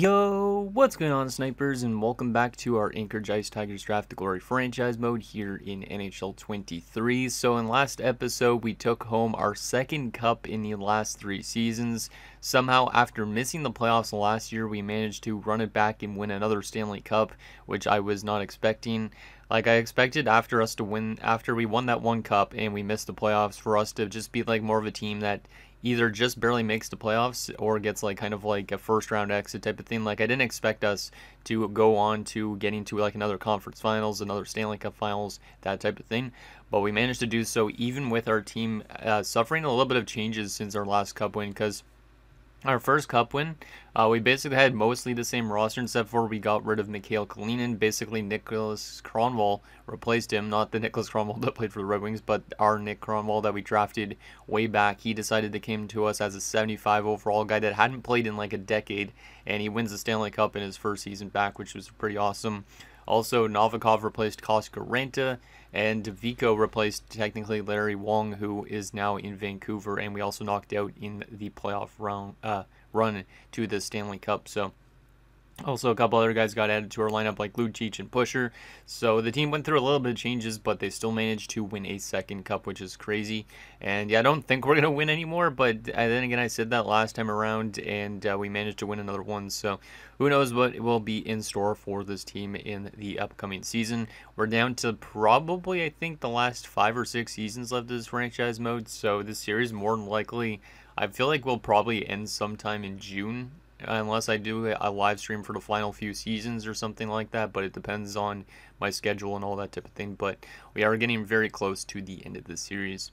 Yo, what's going on, snipers, and welcome back to our Anchorage Ice Tigers Draft the Glory franchise mode here in NHL 23. So in last episode, we took home our second cup in the last 3 seasons. Somehow, after missing the playoffs last year, we managed to run it back and win another Stanley Cup, which I was not expecting. Like, I expected after we won that one cup and we missed the playoffs, for us to just be like more of a team that either just barely makes the playoffs or gets like kind of like a first round exit type of thing. Like, I didn't expect us to go on to getting to like another conference finals, another Stanley Cup finals, that type of thing. But we managed to do so even with our team suffering a little bit of changes since our last cup win, because our first cup win, we basically had mostly the same roster except for we got rid of Mikhail Kalinin. Basically, Nicholas Kronwall replaced him. Not the Nicholas Kronwall that played for the Red Wings, but our Nick Kronwall that we drafted way back. He decided to come to us as a 75 overall guy that hadn't played in like a decade, and he wins the Stanley Cup in his first season back, which was pretty awesome. Also, Novikov replaced Koska Ranta, and Vico replaced technically Larry Wong, who is now in Vancouver, and we also knocked out in the playoff run to the Stanley Cup. So also, a couple other guys got added to our lineup, like Lucic and Pusher. So the team went through a little bit of changes, but they still managed to win a second cup, which is crazy. And yeah, I don't think we're going to win anymore, but then again, I said that last time around, and we managed to win another one. So who knows what will be in store for this team in the upcoming season. We're down to probably, I think, the last 5 or 6 seasons left of this franchise mode. So this series, more than likely, I feel like will probably end sometime in June, unless I do a live stream for the final few seasons or something like that, but it depends on my schedule and all that type of thing. But we are getting very close to the end of the series.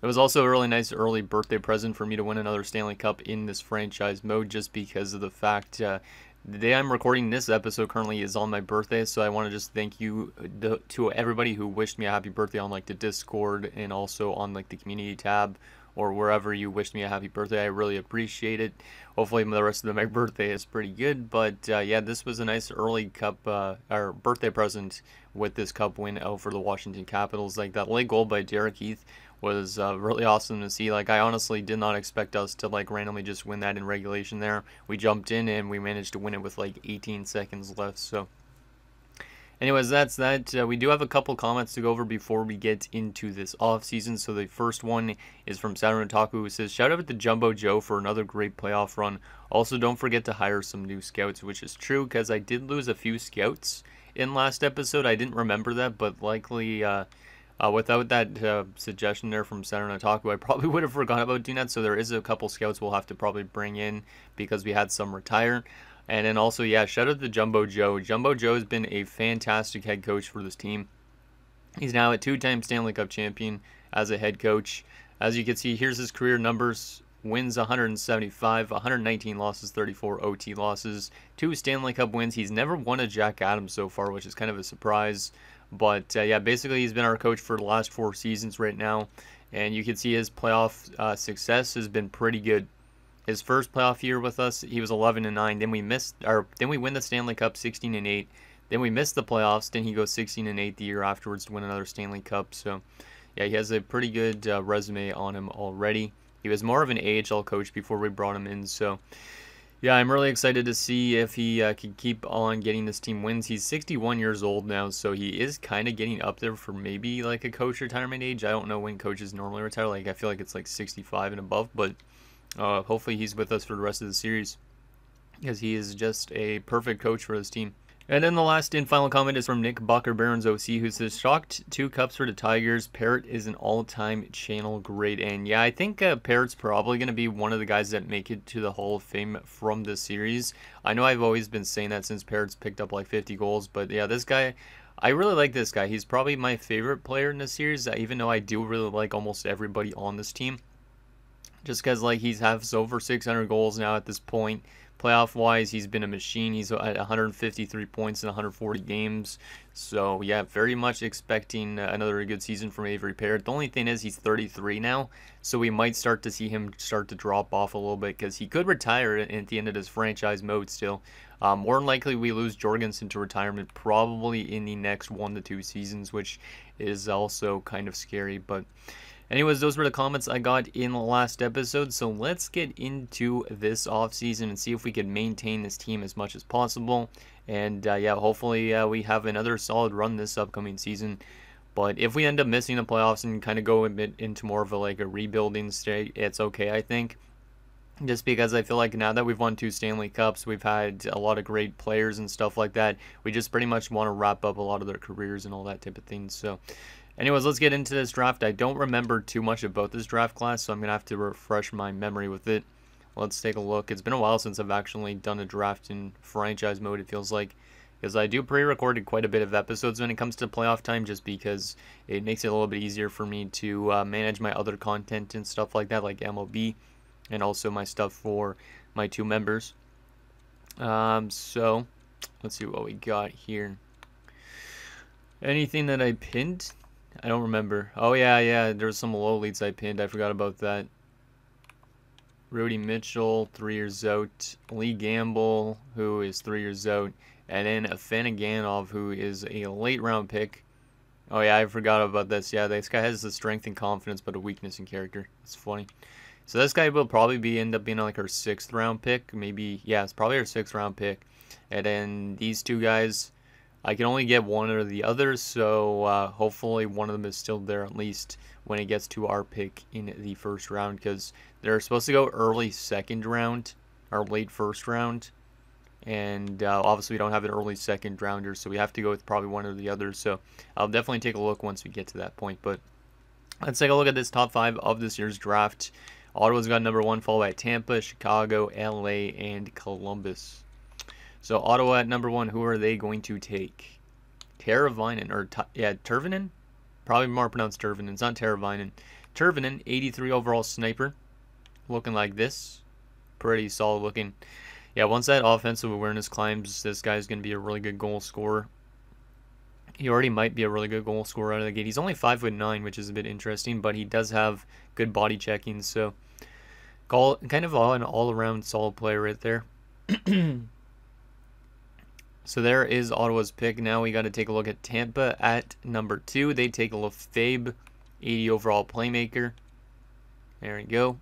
It was also a really nice early birthday present for me to win another Stanley Cup in this franchise mode, just because of the fact the day I'm recording this episode currently is on my birthday. So I want to just thank you to everybody who wished me a happy birthday on like the Discord and also on like the community tab, or wherever you wished me a happy birthday. I really appreciate it. Hopefully the rest of my birthday is pretty good. But yeah, this was a nice early cup or birthday present with this cup win out for the Washington Capitals. Like, that late goal by Derek Heath was really awesome to see. Like, I honestly did not expect us to like randomly just win that in regulation there. We jumped in and we managed to win it with like 18 seconds left. So anyways, that's that. We do have a couple comments to go over before we get into this offseason. So the first one is from Saturn Otaku, who says, shout out to Jumbo Joe for another great playoff run. Also, don't forget to hire some new scouts, which is true, because I did lose a few scouts in last episode. I didn't remember that, but likely without that suggestion there from Saturn Otaku, I probably would have forgot about doing that. So there is a couple scouts we'll have to probably bring in because we had some retire. And then also, yeah, shout out to Jumbo Joe. Jumbo Joe has been a fantastic head coach for this team. He's now a 2-time Stanley Cup champion as a head coach. As you can see, here's his career numbers. Wins 175, 119 losses, 34 OT losses, 2 Stanley Cup wins. He's never won a Jack Adams so far, which is kind of a surprise. But yeah, basically he's been our coach for the last 4 seasons right now. And you can see his playoff success has been pretty good. His first playoff year with us, he was 11-9. Then we win the Stanley Cup 16-8. Then we missed the playoffs. Then he goes 16-8 the year afterwards to win another Stanley Cup. So yeah, he has a pretty good resume on him already. He was more of an AHL coach before we brought him in. So yeah, I'm really excited to see if he can keep on getting this team wins. He's 61 years old now, so he is kind of getting up there for maybe like a coach retirement age. I don't know when coaches normally retire. Like, I feel like it's like 65 and above, but hopefully he's with us for the rest of the series, because he is just a perfect coach for this team. And then the last and final comment is from Nick Bucker Barons OC, who says, shocked 2 cups for the Tigers. Parrot is an all-time channel great. And yeah, I think Parrot's probably going to be one of the guys that make it to the Hall of Fame from this series. I know I've always been saying that since Parrot's picked up like 50 goals, but yeah, this guy, I really like this guy. He's probably my favorite player in this series, even though I do really like almost everybody on this team. Just because like he has over 600 goals now at this point. Playoff wise, he's been a machine. He's at 153 points in 140 games. So yeah, very much expecting another good season from Avery Parrott. The only thing is he's 33 now, so we might start to see him start to drop off a little bit, because he could retire at the end of this franchise mode still. More than likely, we lose Jorgensen to retirement probably in the next 1 to 2 seasons, which is also kind of scary. But Anyways, those were the comments I got in the last episode, so let's get into this offseason and see if we can maintain this team as much as possible. And yeah, hopefully we have another solid run this upcoming season. But if we end up missing the playoffs and kind of go a bit into more of a rebuilding state, it's okay, I think. Just because I feel like now that we've won 2 Stanley Cups, we've had a lot of great players and stuff like that. We just pretty much want to wrap up a lot of their careers and all that type of thing. So anyways, let's get into this draft. I don't remember too much about this draft class, so I'm going to have to refresh my memory with it. Let's take a look. It's been a while since I've actually done a draft in franchise mode, it feels like. Because I do pre-recorded quite a bit of episodes when it comes to playoff time, just because it makes it a little bit easier for me to manage my other content and stuff like that, like MLB, and also my stuff for my 2 members. So, let's see what we got here. Anything that I pinned? I don't remember. Oh, yeah, there's some low leads I pinned. I forgot about that. Rudy Mitchell, 3 years out. Lee Gamble, who is 3 years out. And then Afanaganov, who is a late round pick. Oh yeah, I forgot about this. Yeah, this guy has the strength and confidence, but a weakness in character. It's funny. So this guy will probably end up being like our 6th round pick. Maybe, yeah, it's probably our 6th round pick. And then these 2 guys, I can only get one or the other. So hopefully one of them is still there at least when it gets to our pick in the 1st round. Because they're supposed to go early 2nd round or late 1st round. And obviously we don't have an early 2nd rounder, so we have to go with probably one or the other. So I'll definitely take a look once we get to that point. But let's take a look at this top 5 of this year's draft. Ottawa's got number 1, followed by Tampa, Chicago, LA, and Columbus. So Ottawa at number 1, who are they going to take? Teravainen, or Tervainen? Probably more pronounced Tervainen. It's not Teravainen. Tervainen, 83 overall sniper. Looking like this. Pretty solid looking. Yeah, once that offensive awareness climbs, this guy's going to be a really good goal scorer. He already might be a really good goal scorer out of the gate. He's only 5'9", which is a bit interesting, but he does have good body checking, so kind of an all-around solid player right there. So there is Ottawa's pick. Now we got to take a look at Tampa at number 2. They take a Lefebvre, 80 overall playmaker. There we go.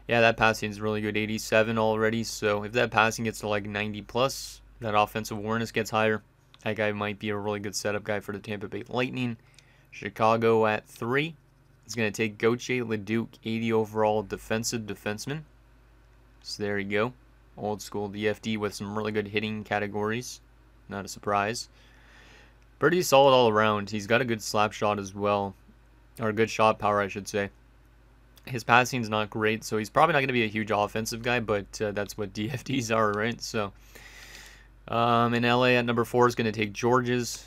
Yeah, that passing is really good, 87 already. So if that passing gets to like 90 plus, that offensive awareness gets higher. That guy might be a really good setup guy for the Tampa Bay Lightning. Chicago at 3. He's going to take Gauthier Leduc, 80 overall defensive defenseman. So there you go. Old school DFD with some really good hitting categories. Not a surprise. Pretty solid all around. He's got a good slap shot as well. Or good shot power, I should say. His passing's not great, so he's probably not going to be a huge offensive guy, but that's what DFDs are, right? So, in LA at number 4 is going to take Georges.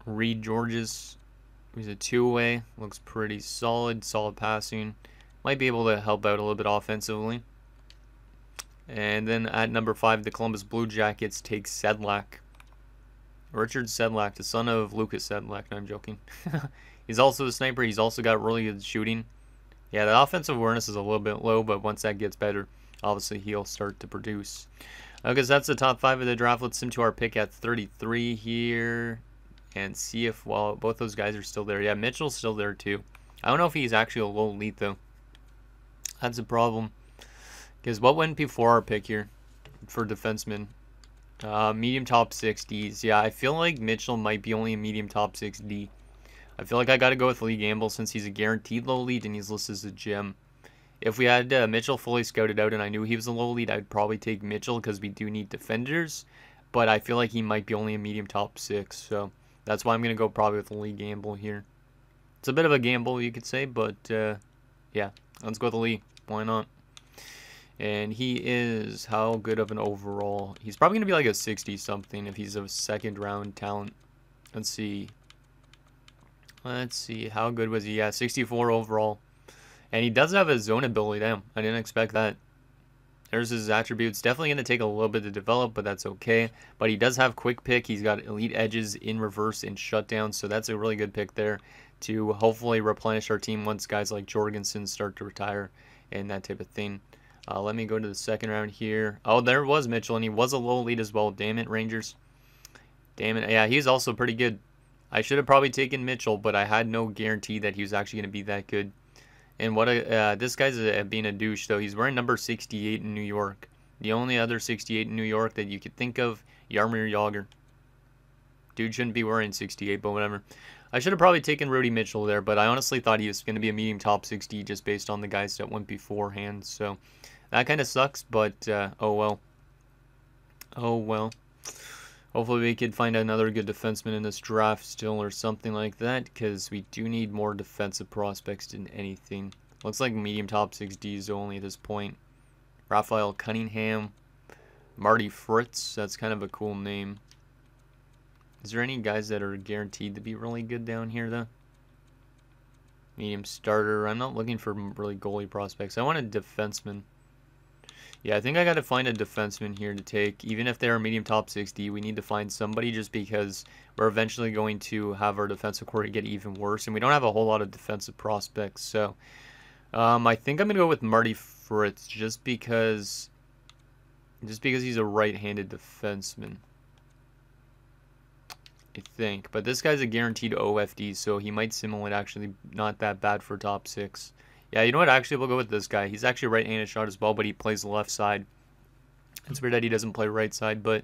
Reed Georges. He's a 2-way. Looks pretty solid. Solid passing. Might be able to help out a little bit offensively. And then at number 5, the Columbus Blue Jackets take Sedlak. Richard Sedlak, the son of Lucas Sedlak. No, I'm joking. He's also a sniper. He's also got really good shooting. Yeah, the offensive awareness is a little bit low, but once that gets better, obviously he'll start to produce. Because that's the top 5 of the draft. Let's sim to our pick at 33 here and see if, well, both those guys are still there. Yeah, Mitchell's still there too. I don't know if he's actually a low elite, though. That's a problem. Because what went before our pick here for defensemen? Medium top 60s. Yeah, I feel like Mitchell might be only a medium top 6D. I feel like I got to go with Lee Gamble since he's a guaranteed low lead and he's listed as a gem. If we had Mitchell fully scouted out and I knew he was a low lead, I'd probably take Mitchell because we do need defenders. But I feel like he might be only a medium top 6. So that's why I'm going to go probably with Lee Gamble here. It's a bit of a gamble, you could say, but yeah, let's go with Lee. Why not? And he is how good of an overall? He's probably going to be like a 60-something if he's a 2nd round talent. Let's see. Let's see. How good was he? Yeah, 64 overall. And he does have a zone ability. Damn, I didn't expect that. There's his attributes. Definitely going to take a little bit to develop, but that's okay. But he does have quick pick. He's got elite edges in reverse and shutdown. So that's a really good pick there to hopefully replenish our team once guys like Jorgensen start to retire and that type of thing. Let me go to the 2nd round here. Oh, there was Mitchell, and he was a low lead as well. Damn it, Rangers. Damn it. Yeah, he's also pretty good. I should have probably taken Mitchell, but I had no guarantee that he was actually going to be that good. And what this guy's being a douche, though. He's wearing number 68 in New York. The only other 68 in New York that you could think of, Jaromir Jagr. Dude shouldn't be wearing 68, but whatever. I should have probably taken Rudy Mitchell there, but I honestly thought he was going to be a medium top 60 just based on the guys that went beforehand. So that kind of sucks, but oh well. Oh well. Hopefully we could find another good defenseman in this draft still or something like that, because we do need more defensive prospects than anything. Looks like medium top 6Ds only at this point. Raphael Cunningham. Marty Fritz. That's kind of a cool name. Is there any guys that are guaranteed to be really good down here, though? Medium starter. I'm not looking for really goalie prospects. I want a defenseman. Yeah, I think I got to find a defenseman here to take. Even if they're medium top 60, we need to find somebody just because we're eventually going to have our defensive core get even worse. And we don't have a whole lot of defensive prospects. So I think I'm going to go with Marty Fritz just because he's a right-handed defenseman. I think. But this guy's a guaranteed OFD, so he might simulate actually not that bad for top 6. Yeah, you know what? Actually, we'll go with this guy. He's actually a right-handed shot as well, but he plays the left side. It's weird that he doesn't play right side, and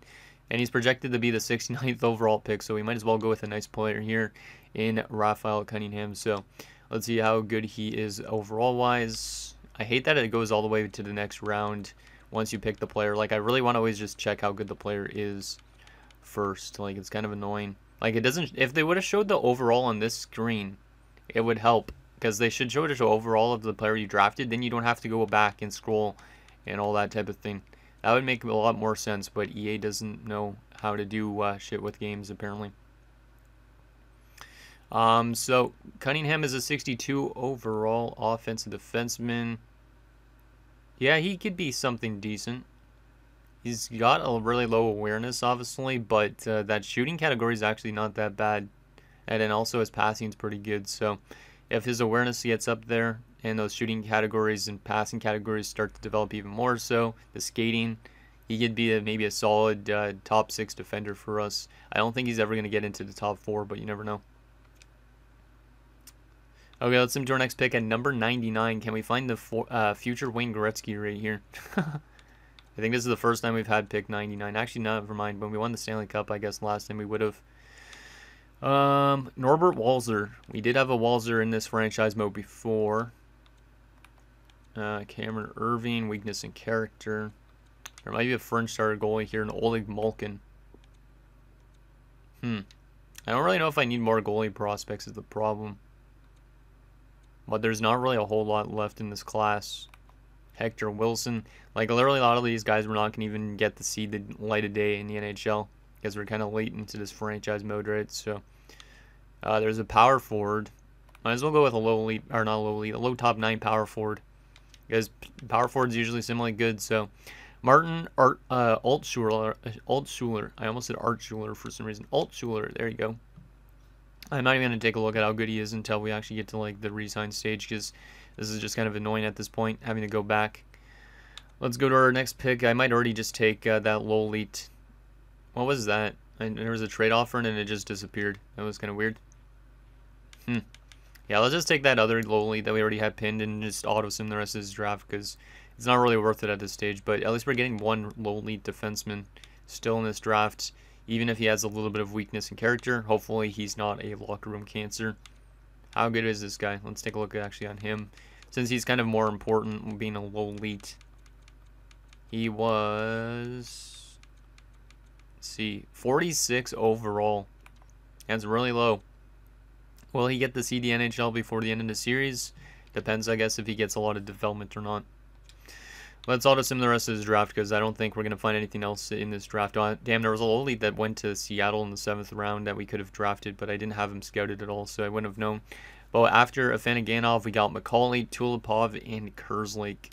he's projected to be the 69th overall pick, so we might as well go with a nice player here in Raphael Cunningham. So let's see how good he is overall-wise. I hate that it goes all the way to the next round once you pick the player. Like, I really want to always just check how good the player is first. Like, it's kind of annoying. Like, it doesn't... If they would have showed the overall on this screen, it would help. Because they should show the overall of the player you drafted. Then you don't have to go back and scroll and all that type of thing. That would make a lot more sense. But EA doesn't know how to do shit with games, apparently. So, Cunningham is a 62 overall offensive defenseman. Yeah, he could be something decent. He's got a really low awareness, obviously. But that shooting category is actually not that bad. And then also his passing is pretty good. So... if his awareness gets up there and those shooting categories and passing categories start to develop even more so, the skating, he could be maybe a solid top 6 defender for us. I don't think he's ever going to get into the top 4, but you never know. Okay, let's move to our next pick at number 99. Can we find the future Wayne Gretzky right here? I think this is the first time we've had pick 99. Actually, no, never mind. When we won the Stanley Cup, I guess last time we would have. Norbert Walser. We did have a Walser in this franchise mode before. Cameron Irving, weakness and character. There might be a French starter goalie here, an Oleg Malkin. I don't really know if I need more goalie prospects is the problem. But there's not really a whole lot left in this class. Hector Wilson. Like, literally a lot of these guys we're not going to even get to see the light of day in the NHL. Because we're kind of late into this franchise mode, right? So, there's a power forward. Might as well go with a low elite, or not low elite, a low top 9 power forward. Because power forward's usually similarly good. So, Martin Altschuler. I almost said Artschuler for some reason. Altschuler, there you go. I'm not even going to take a look at how good he is until we actually get to like the re-sign stage. Because this is just kind of annoying at this point, having to go back. Let's go to our next pick. I might already just take that low elite. What was that? There was a trade offer and then it just disappeared. That was kind of weird. Yeah, let's just take that other lowly that we already had pinned and just auto-sim the rest of this draft because it's not really worth it at this stage. But at least we're getting one lowly defenseman still in this draft. Even if he has a little bit of weakness in character, hopefully he's not a locker room cancer. How good is this guy? Let's take a look actually on him. Since he's kind of more important being a low elite. He was... see, 46 overall. That's really low. Will he get to see the NHL before the end of the series? Depends, I guess, if he gets a lot of development or not. Let's auto-sim the rest of this draft because I don't think we're going to find anything else in this draft. Damn, there was a low lead that went to Seattle in the 7th round that we could have drafted, but I didn't have him scouted at all, so I wouldn't have known. But after Afanaganov, we got McCauley, Tulipov, and Kerslake.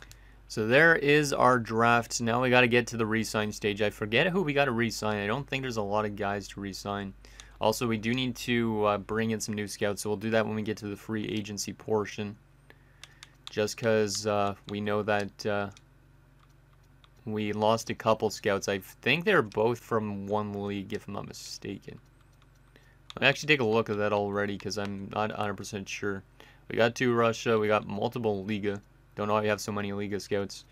So there is our draft. Now we got to get to the re-sign stage. I forget who we got to re-sign. I don't think there's a lot of guys to re-sign. Also, we do need to bring in some new scouts, so we'll do that when we get to the free agency portion. Just because we know that we lost a couple scouts. I think they're both from one league, if I'm not mistaken. Let me actually take a look at that already because I'm not 100% sure. We got 2 Russia. We got multiple Liga. Don't know why we have so many Liga scouts.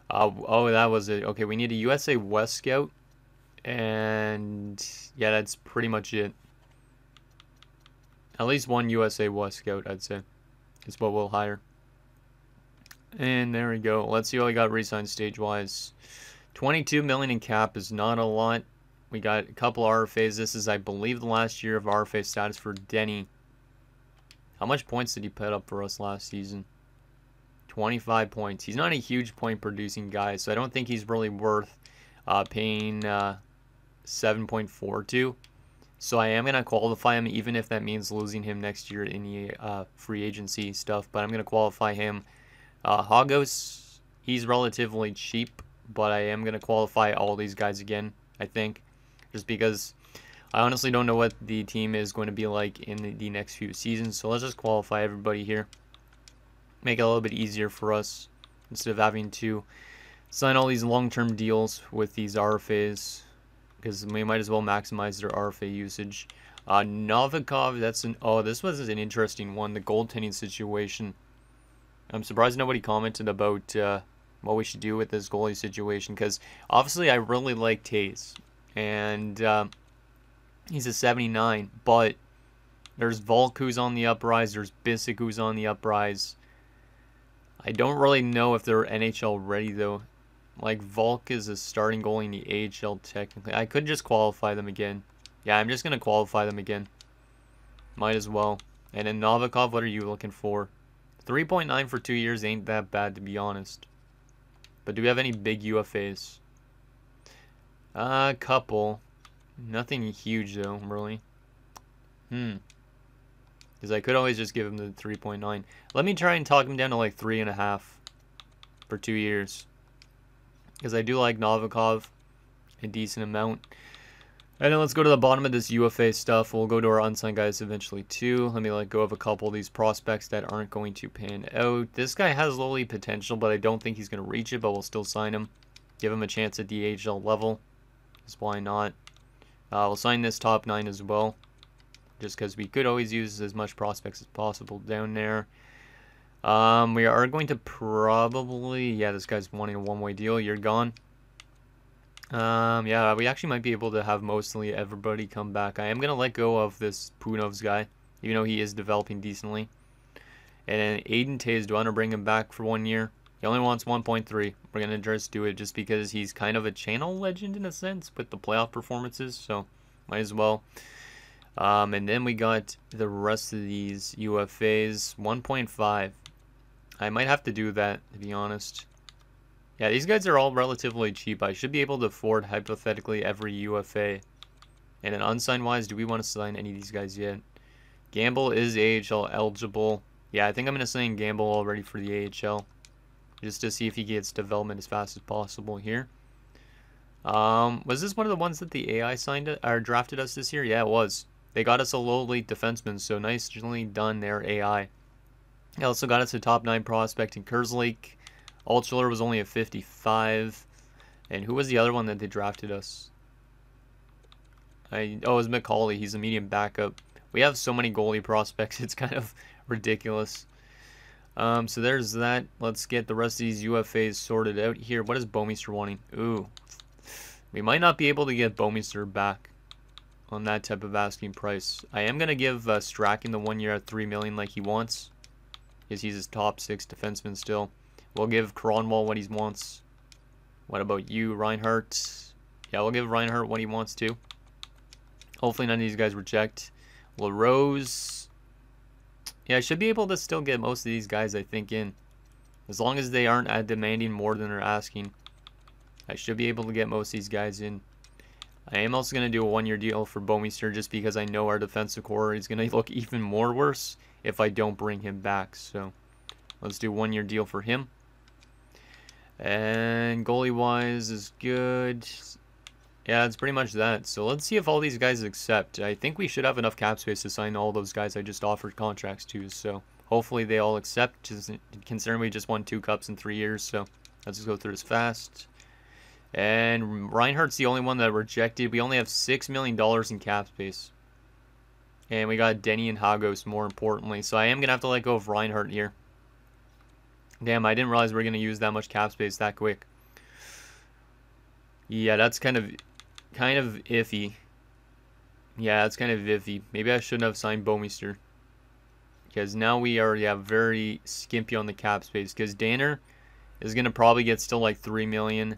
Oh, that was it. Okay, we need a USA West scout. And yeah, that's pretty much it. At least one USA West scout, I'd say, is what we'll hire. And there we go. Let's see what we got re-signed stage-wise. 22 million in cap is not a lot. We got a couple RFAs. This is, I believe, the last year of RFA status for Denny. How much points did he put up for us last season? 25 points. He's not a huge point-producing guy, so I don't think he's really worth paying 7.42. So I am going to qualify him, even if that means losing him next year in the free agency stuff. But I'm going to qualify him. Hagos, he's relatively cheap, but I am going to qualify all these guys again, I think. Just because I honestly don't know what the team is going to be like in the next few seasons. So let's just qualify everybody here. Make it a little bit easier for us instead of having to sign all these long-term deals with these RFAs. Because we might as well maximize their RFA usage. Novikov, this was an interesting one, the goaltending situation. I'm surprised nobody commented about what we should do with this goalie situation, because obviously I really like Taze, and he's a 79, but there's Volk who's on the uprise, there's Bissick who's on the uprise. I don't really know if they're NHL ready though. Like, Volk is a starting goalie in the AHL technically. I could just qualify them again. Yeah, I'm just going to qualify them again. Might as well. And then Novikov, what are you looking for? 3.9 for 2 years ain't that bad, to be honest. But do we have any big UFAs? A couple. Nothing huge, though, really. Because I could always just give him the 3.9. Let me try and talk him down to like 3.5 for 2 years. Because I do like Novikov a decent amount. And then let's go to the bottom of this UFA stuff. We'll go to our unsigned guys eventually too. Let me let go of a couple of these prospects that aren't going to pan out. This guy has lowly potential, but I don't think he's going to reach it, but we'll still sign him. Give him a chance at the AHL level. Because why not? We'll sign this top 9 as well. Just because we could always use as much prospects as possible down there. We are going to probably... Yeah, this guy's wanting a one-way deal. You're gone. Yeah, we actually might be able to have mostly everybody come back. I am going to let go of this Punov's guy, even though he is developing decently. And then Aiden Taze, do I want to bring him back for 1 year? He only wants 1.3. We're going to just do it just because he's kind of a channel legend in a sense with the playoff performances, so might as well. And then we got the rest of these UFAs, 1.5. I might have to do that, to be honest. Yeah, these guys are all relatively cheap. I should be able to afford, hypothetically, every UFA. And then unsigned-wise, do we want to sign any of these guys yet? Gamble is AHL eligible. Yeah, I think I'm going to sign Gamble already for the AHL. Just to see if he gets development as fast as possible here. Was this one of the ones that the AI signed or drafted us this year? Yeah, it was. They got us a low elite defenseman, so nicely done there, AI. They also got us a top 9 prospect in Kerslake. Altschiller was only a 55. And who was the other one that they drafted us? Oh, it was McCauley. He's a medium backup. We have so many goalie prospects, it's kind of ridiculous. So there's that. Let's get the rest of these UFAs sorted out here. What is Bouwmeester wanting? Ooh. We might not be able to get Bouwmeester back on that type of asking price. I am going to give Strachan the 1 year at $3 million like he wants. Because he's his top 6 defenseman still. We'll give Kronwall what he wants. What about you, Reinhardt? Yeah, we'll give Reinhardt what he wants too. Hopefully none of these guys reject. LaRose. Yeah, I should be able to still get most of these guys, I think, in. As long as they aren't demanding more than they're asking. I should be able to get most of these guys in. I am also going to do a 1 year deal for Bouwmeester just because I know our defensive core is going to look even more worse if I don't bring him back. So let's do a 1 year deal for him. And goalie-wise is good. Yeah, it's pretty much that. So let's see if all these guys accept. I think we should have enough cap space to sign all those guys I just offered contracts to. So hopefully they all accept, just considering we just won 2 cups in 3 years. So let's just go through this fast. And Reinhardt's the only one that rejected. We only have $6 million in cap space. And we got Denny and Hagos, more importantly. So I am going to have to let go of Reinhardt here. Damn, I didn't realize we were going to use that much cap space that quick. Yeah, that's kind of iffy. Yeah, that's kind of iffy. Maybe I shouldn't have signed Bouwmeester. Because now we are, yeah, very skimpy on the cap space. Because Danner is going to probably get still like 3 million.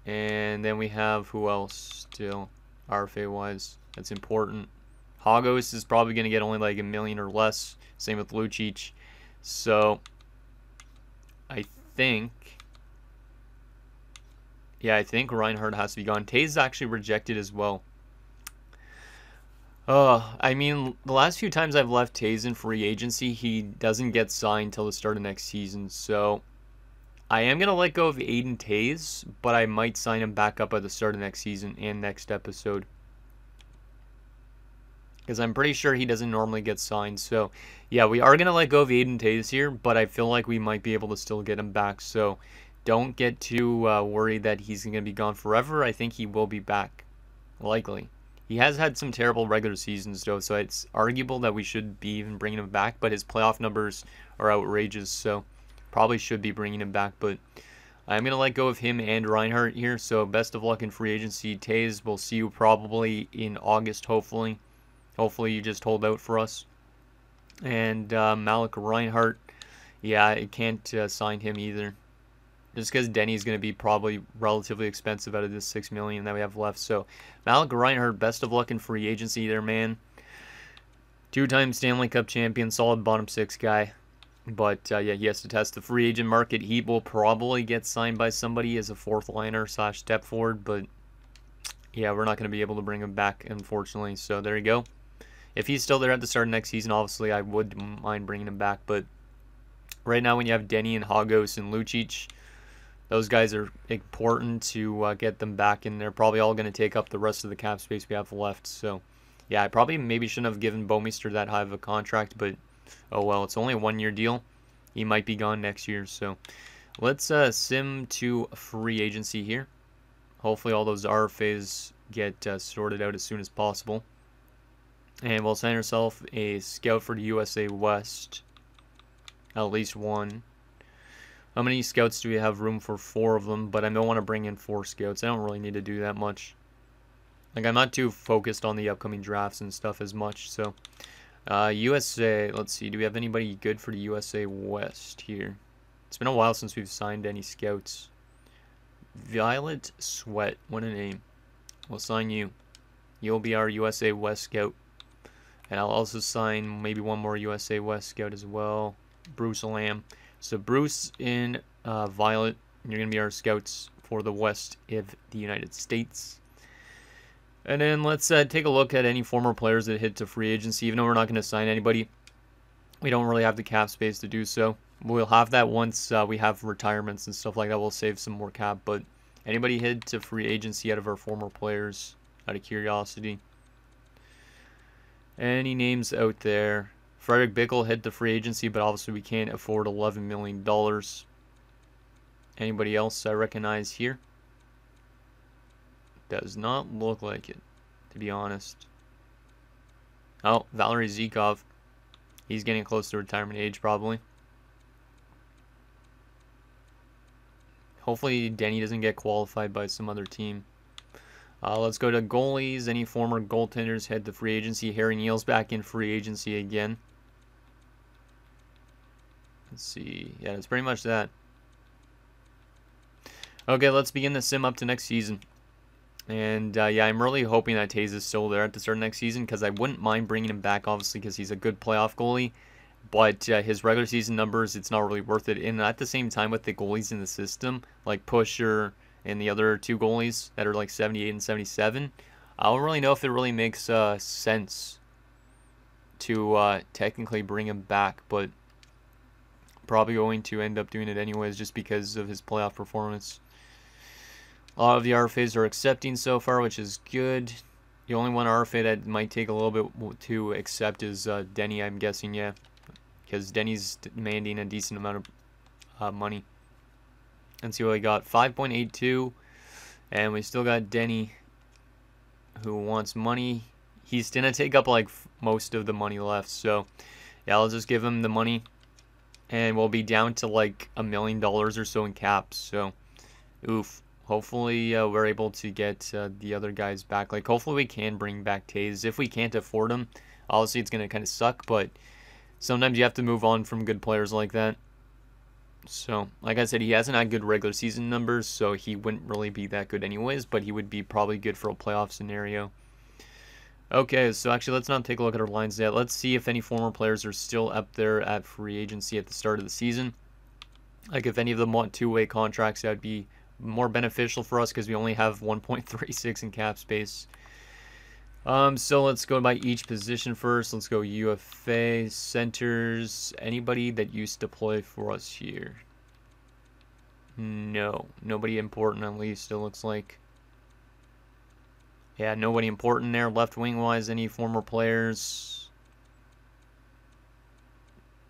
And then we have, who else still? RFA-wise. That's important. Hagos is probably going to get only like 1 million or less. Same with Lucic. So, I think... yeah, I think Reinhardt has to be gone. Taze is actually rejected as well. I mean, the last few times I've left Taze in free agency, he doesn't get signed till the start of next season. So, I am going to let go of Aiden Taze, but I might sign him back up at the start of next season and next episode. Because I'm pretty sure he doesn't normally get signed. So, yeah, we are going to let go of Aiden Taze here, but I feel like we might be able to still get him back. So, don't get too worried that he's going to be gone forever. I think he will be back, likely. He has had some terrible regular seasons, though, so it's arguable that we should be even bringing him back. But his playoff numbers are outrageous, so probably should be bringing him back. But I'm going to let go of him and Reinhardt here, so best of luck in free agency. Taze, we'll see you probably in August, hopefully. Hopefully you just hold out for us. And Malik Reinhardt, yeah, I can't sign him either. Just because Denny's going to be probably relatively expensive out of this 6 million that we have left. So, Malik Reinhardt, best of luck in free agency there, man. 2-time Stanley Cup champion, solid bottom 6 guy. But, yeah, he has to test the free agent market. He will probably get signed by somebody as a 4th liner / step forward. But, yeah, we're not going to be able to bring him back, unfortunately. So, there you go. If he's still there at the start of next season, obviously, I would mind bringing him back. But, right now, when you have Denny and Hagos and Lucic, those guys are important to get them back, and they're probably all going to take up the rest of the cap space we have left. So, yeah, I probably maybe shouldn't have given Bouwmeester that high of a contract, but oh well, it's only a 1-year deal. He might be gone next year. So, let's sim to free agency here. Hopefully all those RFAs get sorted out as soon as possible. And we'll sign ourselves a scout for the USA West. At least one. How many scouts do we have? Room for 4 of them, but I don't want to bring in 4 scouts. I don't really need to do that much. Like, I'm not too focused on the upcoming drafts and stuff as much, so. USA, let's see. Do we have anybody good for the USA West here? It's been a while since we've signed any scouts. Violet Sweat, what a name. We'll sign you. You'll be our USA West scout. And I'll also sign maybe one more USA West scout as well. Bruce Lamb. So Bruce and Violet, you're going to be our scouts for the West of the United States. And then let's take a look at any former players that hit to free agency. Even though we're not going to sign anybody, we don't really have the cap space to do so. We'll have that once we have retirements and stuff like that. We'll save some more cap. But anybody hit to free agency out of our former players, out of curiosity? Any names out there? Frederick Bickle hit the free agency, but obviously we can't afford $11 million. Anybody else I recognize here? Does not look like it, to be honest. Oh, Valery Zykov. He's getting close to retirement age, probably. Hopefully Denny doesn't get qualified by some other team. Let's go to goalies. Any former goaltenders head to free agency. Harry Neal's back in free agency again. Let's see. Yeah, it's pretty much that. Okay, let's begin the sim up to next season. And, yeah, I'm really hoping that Taze is still there at the start of next season, because I wouldn't mind bringing him back, obviously, because he's a good playoff goalie. But his regular season numbers, it's not really worth it. And at the same time, with the goalies in the system, like Pusher and the other 2 goalies that are like 78 and 77, I don't really know if it really makes sense to technically bring him back. But probably going to end up doing it anyways just because of his playoff performance. A lot of the RFAs are accepting so far, which is good. The only one RFA that might take a little bit to accept is Denny, I'm guessing, yeah. Because Denny's demanding a decent amount of money. Let's see what we got. 5.82. And we still got Denny, who wants money. he's going to take up like most of the money left. So yeah, I'll just give him the money. And we'll be down to like $1 million or so in caps. So, oof. Hopefully, we're able to get the other guys back. Like, hopefully we can bring back Taze. If we can't afford him, obviously it's going to kind of suck. But sometimes you have to move on from good players like that. So, like I said, he hasn't had good regular season numbers. So, he wouldn't really be that good anyways. But he would be probably good for a playoff scenario. Okay, so actually let's not take a look at our lines yet. Let's see if any former players are still up there at free agency at the start of the season. Like if any of them want two-way contracts, that would be more beneficial for us because we only have 1.36 in cap space. So let's go by each position first. Let's go UFA, centers, anybody that used to play for us here. No, nobody important at least, it looks like. Yeah, nobody important there. Left wing wise, any former players?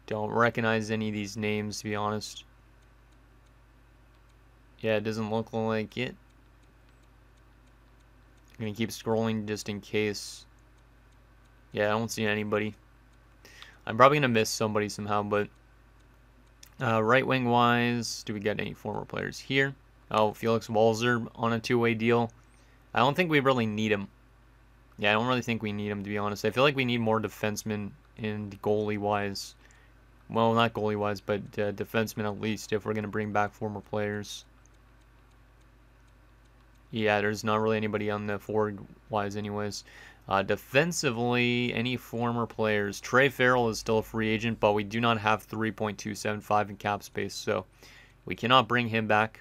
Don't recognize any of these names, to be honest. Yeah, it doesn't look like it. I'm gonna keep scrolling just in case. Yeah, I don't see anybody. I'm probably gonna miss somebody somehow, but right wing wise, do we get any former players here? Oh, Felix Walzer on a two-way deal. I don't think we really need him. Yeah, I don't really think we need him, to be honest. I feel like we need more defensemen and goalie-wise. Well, not goalie-wise, but defensemen at least, if we're going to bring back former players. Yeah, there's not really anybody on the forward-wise anyways. Defensively, any former players. Trey Farrell is still a free agent, but we do not have 3.275 in cap space, so we cannot bring him back.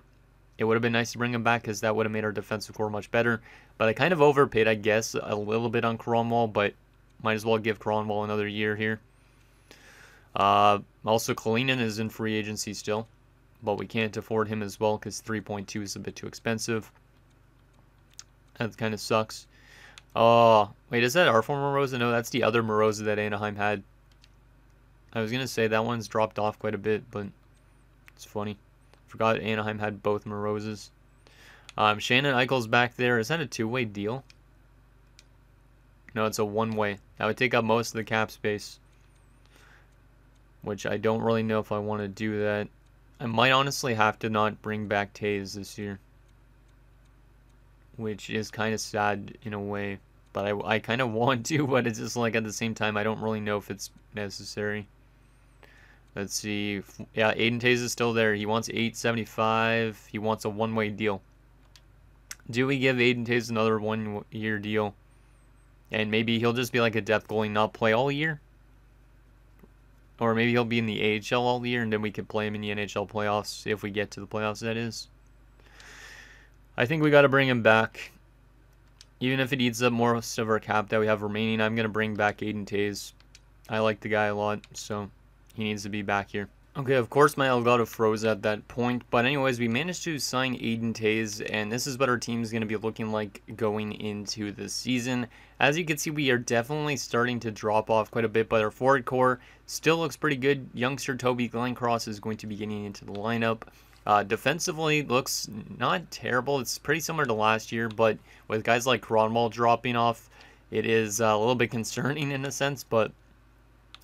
It would have been nice to bring him back because that would have made our defensive core much better. But I kind of overpaid, I guess, a little bit on Kronwall, but might as well give Kronwall another year here. Also, Kalinin is in free agency still, but we can't afford him as well because 3.2 is a bit too expensive. That kind of sucks. Oh, wait, is that our former Moroza? No, that's the other Moroza that Anaheim had. I was going to say that one's dropped off quite a bit, but it's funny. Forgot Anaheim had both Morozes. Shannon Eichel's back there. Is that a two-way deal? No, it's a one-way. That would take up most of the cap space, which I don't really know if I want to do that. I might honestly have to not bring back Taze this year, which is kind of sad in a way. But I kind of want to, but it's just like at the same time, I don't really know if it's necessary. Let's see. Yeah, Aiden Taze is still there. He wants $875. He wants a one-way deal. Do we give Aiden Taze another one-year deal? And maybe he'll just be like a depth goalie, not play all year? Or maybe he'll be in the AHL all year, and then we can play him in the NHL playoffs, if we get to the playoffs, that is. I think we got to bring him back. Even if it eats up most of our cap that we have remaining, I'm going to bring back Aiden Taze. I like the guy a lot, so he needs to be back here. Okay, of course my Elgato froze at that point, but anyways, we managed to sign Aiden Taze, and this is what our team is going to be looking like going into the season. As you can see, we are definitely starting to drop off quite a bit, but our forward core still looks pretty good. Youngster Toby Glencross is going to be getting into the lineup. Defensively, looks not terrible. It's pretty similar to last year, but with guys like Kronwall dropping off, it is a little bit concerning in a sense, but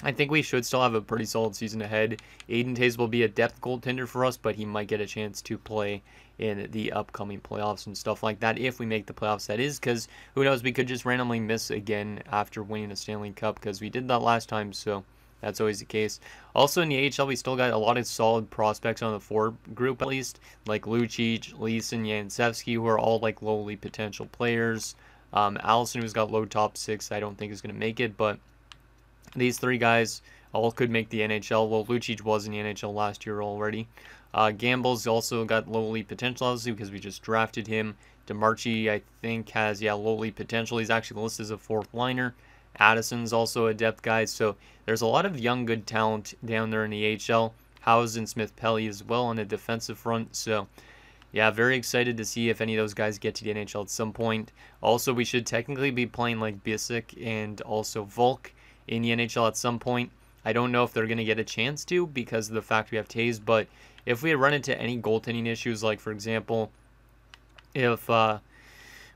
I think we should still have a pretty solid season ahead. Aiden Taze will be a depth goaltender for us, but he might get a chance to play in the upcoming playoffs and stuff like that if we make the playoffs, that is, because who knows, we could just randomly miss again after winning the Stanley Cup, because we did that last time, so that's always the case. Also in the AHL, we still got a lot of solid prospects on the forward group, at least, like Lucic, Leeson, Yansevsky, who are all like lowly potential players. Allison, who's got low top 6, I don't think is going to make it, but these three guys all could make the NHL. Well, Lucic was in the NHL last year already. Gamble's also got lowly potential, obviously, because we just drafted him. DeMarchi, I think, has, lowly potential. He's actually listed as a fourth liner. Addison's also a depth guy. So there's a lot of young, good talent down there in the AHL. Howes and Smith-Pelly as well on the defensive front. So, yeah, very excited to see if any of those guys get to the NHL at some point. Also, we should technically be playing like Bissick and also Volk in the NHL at some point. I don't know if they're going to get a chance to because of the fact we have Taze, but if we run into any goaltending issues, like for example, if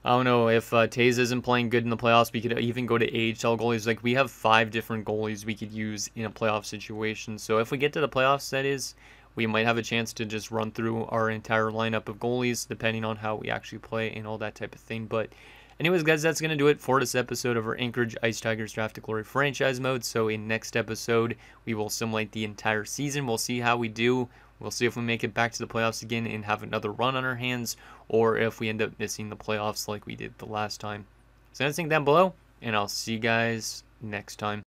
I don't know if Taze isn't playing good in the playoffs. We could even go to AHL goalies. Like, we have 5 different goalies we could use in a playoff situation. So if we get to the playoffs, that is, we might have a chance to just run through our entire lineup of goalies, depending on how we actually play and all that type of thing. But anyways, guys, that's going to do it for this episode of our Anchorage Ice Tigers Draft to Glory franchise mode. So in next episode, we will simulate the entire season. We'll see how we do. We'll see if we make it back to the playoffs again and have another run on our hands, or if we end up missing the playoffs like we did the last time. So anything down below, and I'll see you guys next time.